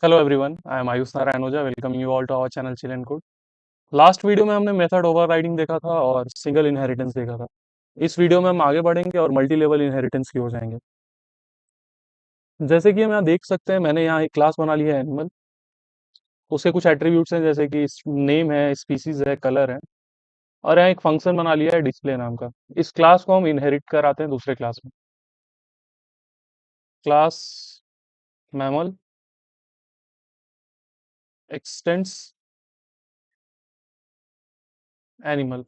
Hello everyone, I am Ayush Narayan Ojha. Welcome you all to our channel chill and good. Last video में हमने method overriding देखा था और single inheritance देखा था। इस वीडियो में हम आगे बढ़ेंगे और मल्टी लेवल इनहेरिटेंस की ओर जाएंगे। जैसे कि हम यहाँ देख सकते हैं, मैंने यहाँ एक क्लास बना लिया है एनिमल। उसके कुछ एट्रीब्यूट्स हैं, जैसे कि नेम है, स्पीसीज है, कलर है। और यहाँ एक फंक्शन बना लिया है डिस्प्ले नाम का। इस क्लास को हम इनहेरिट कराते हैं दूसरे क्लास में। Class mammal x tends animal.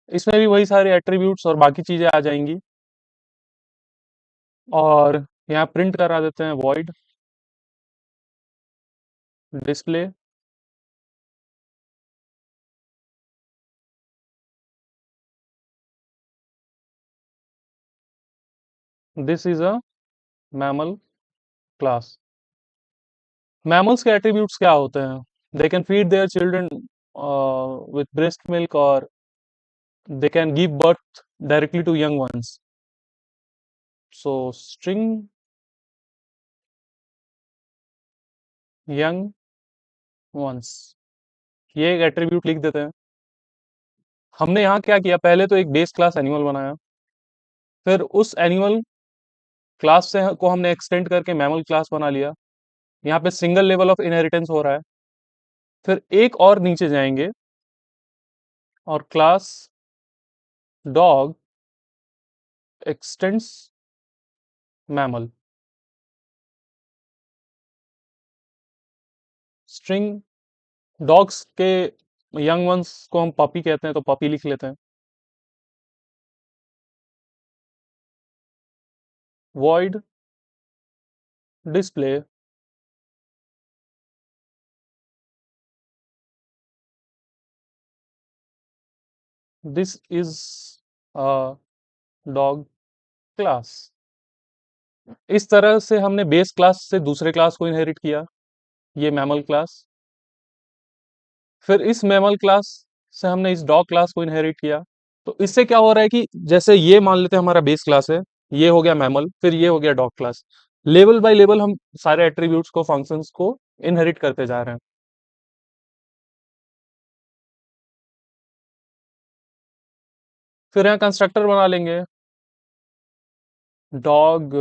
इसमें भी वही सारे एट्रीब्यूट्स और बाकी चीजें आ जाएंगी। और यहाँ प्रिंट करा देते हैं void display this is a mammal class. Mammals के एट्रीब्यूट्स क्या होते हैं? They can feed their children with breast milk, और they can give birth directly to young ones. So string young ones, ये एक एट्रीब्यूट लिख देते हैं। हमने यहाँ क्या किया, पहले तो एक बेस क्लास एनिमल बनाया। फिर उस एनिमल क्लास से को हमने एक्सटेंड करके मैमल क्लास बना लिया। यहाँ पे सिंगल लेवल ऑफ इनहेरिटेंस हो रहा है। फिर एक और नीचे जाएंगे और class dog x tends mammal. String dogs के यंग वंस को हम पपी कहते हैं, तो पपी लिख लेते हैं। Void display this is a dog class. इस तरह से हमने बेस क्लास से दूसरे क्लास को इनहेरिट किया, ये मैमल क्लास। फिर इस मैमल क्लास से हमने इस डॉग क्लास को इनहेरिट किया। तो इससे क्या हो रहा है कि जैसे ये मान लेते हैं हमारा बेस क्लास है, ये हो गया मैमल, फिर ये हो गया dog class. Level by level हम सारे एट्रीब्यूट्स को, फंक्शंस को इनहेरिट करते जा रहे हैं। फिर यहाँ कंस्ट्रक्टर बना लेंगे। Dog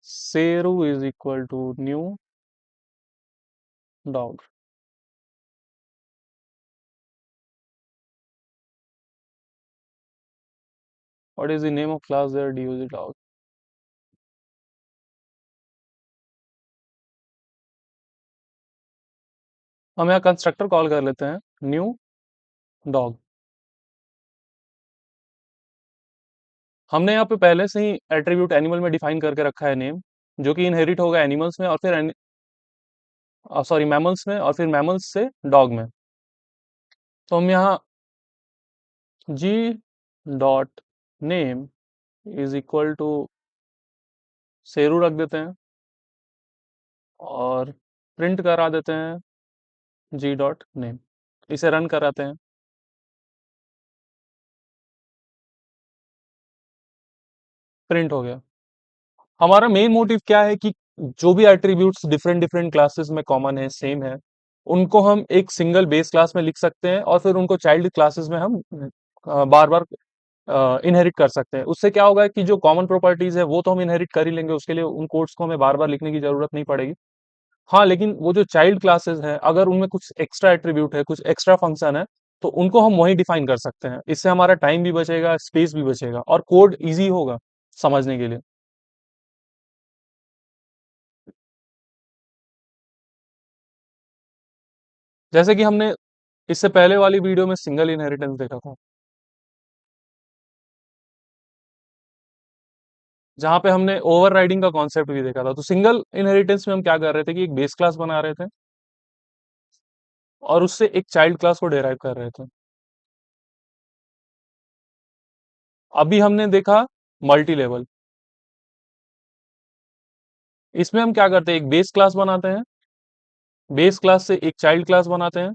Sheru is equal to new dog. What is the name of class there? D O G dog. हम यहाँ कंस्ट्रक्टर कॉल कर लेते हैं न्यू डॉग। हमने यहाँ पे पहले से ही एट्रीब्यूट एनिमल में डिफाइन करके रखा है नेम, जो कि इनहेरिट होगा एनिमल्स में और फिर सॉरी मैमल्स में, और फिर मैमल्स से डॉग में। तो हम यहाँ G dot name is equal to Sheru रख देते हैं और प्रिंट करा देते हैं जी डॉट नेम। इसे रन कराते हैं। प्रिंट हो गया। हमारा मेन मोटिव क्या है कि जो भी एट्रीब्यूट्स डिफरेंट डिफरेंट क्लासेस में कॉमन है, सेम है, उनको हम एक सिंगल बेस क्लास में लिख सकते हैं और फिर उनको चाइल्ड क्लासेस में हम बार बार इनहेरिट कर सकते हैं। उससे क्या होगा कि जो कॉमन प्रॉपर्टीज है वो तो हम इनहेरिट कर ही लेंगे, उसके लिए उन कोड्स को हमें बार बार लिखने की जरूरत नहीं पड़ेगी। हाँ, लेकिन वो जो चाइल्ड क्लासेस हैं, अगर उनमें कुछ एक्स्ट्रा एट्रीब्यूट है, कुछ एक्स्ट्रा फंक्शन है, तो उनको हम वहीं डिफाइन कर सकते हैं। इससे हमारा टाइम भी बचेगा, स्पेस भी बचेगा और कोड इजी होगा समझने के लिए। जैसे कि हमने इससे पहले वाली वीडियो में सिंगल इनहेरिटेंस देखा था, जहां पे हमने ओवरराइडिंग का कॉन्सेप्ट भी देखा था। तो सिंगल इनहेरिटेंस में हम क्या कर रहे थे कि एक बेस क्लास बना रहे थे और उससे एक चाइल्ड क्लास को डेराइव कर रहे थे। अभी हमने देखा मल्टी लेवल। इसमें हम क्या करते हैं, एक बेस क्लास बनाते हैं, बेस क्लास से एक चाइल्ड क्लास बनाते हैं,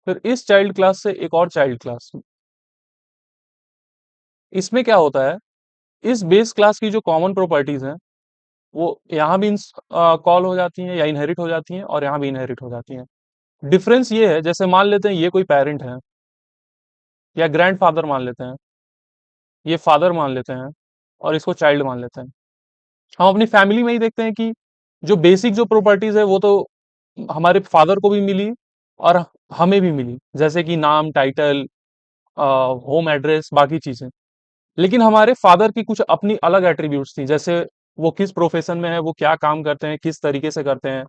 फिर इस चाइल्ड क्लास से एक और चाइल्ड क्लास। इसमें क्या होता है इस बेस क्लास की जो कॉमन प्रॉपर्टीज हैं वो यहाँ भी कॉल हो जाती हैं या इनहेरिट हो जाती हैं और यहाँ भी इनहेरिट हो जाती हैं। डिफरेंस ये है, जैसे मान लेते हैं ये कोई पेरेंट है या ग्रैंडफादर मान लेते हैं, ये फादर मान लेते हैं और इसको चाइल्ड मान लेते हैं। हम अपनी फैमिली में ही देखते हैं कि जो बेसिक जो प्रॉपर्टीज है वो तो हमारे फादर को भी मिली और हमें भी मिली, जैसे कि नाम, टाइटल, होम एड्रेस, बाकी चीजें। लेकिन हमारे फादर की कुछ अपनी अलग एट्रीब्यूट्स थी, जैसे वो किस प्रोफेशन में है, वो क्या काम करते हैं, किस तरीके से करते हैं।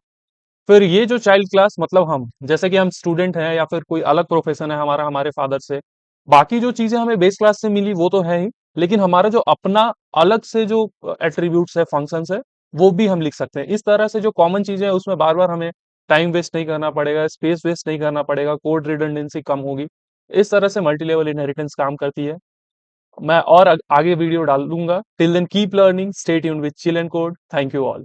फिर ये जो चाइल्ड क्लास मतलब हम, जैसे कि हम स्टूडेंट हैं या फिर कोई अलग प्रोफेशन है हमारा हमारे फादर से, बाकी जो चीजें हमें बेस क्लास से मिली वो तो है ही, लेकिन हमारा जो अपना अलग से जो एट्रीब्यूट्स है, फंक्शंस है, वो भी हम लिख सकते हैं। इस तरह से जो कॉमन चीजें हैं उसमें बार बार हमें टाइम वेस्ट नहीं करना पड़ेगा, स्पेस वेस्ट नहीं करना पड़ेगा, कोड रिडंडेंसी कम होगी। इस तरह से मल्टी लेवल इनहेरिटेंस काम करती है। मैं और आगे वीडियो डाल दूंगा। Till then keep learning, stay tuned with chill and code. Thank you all.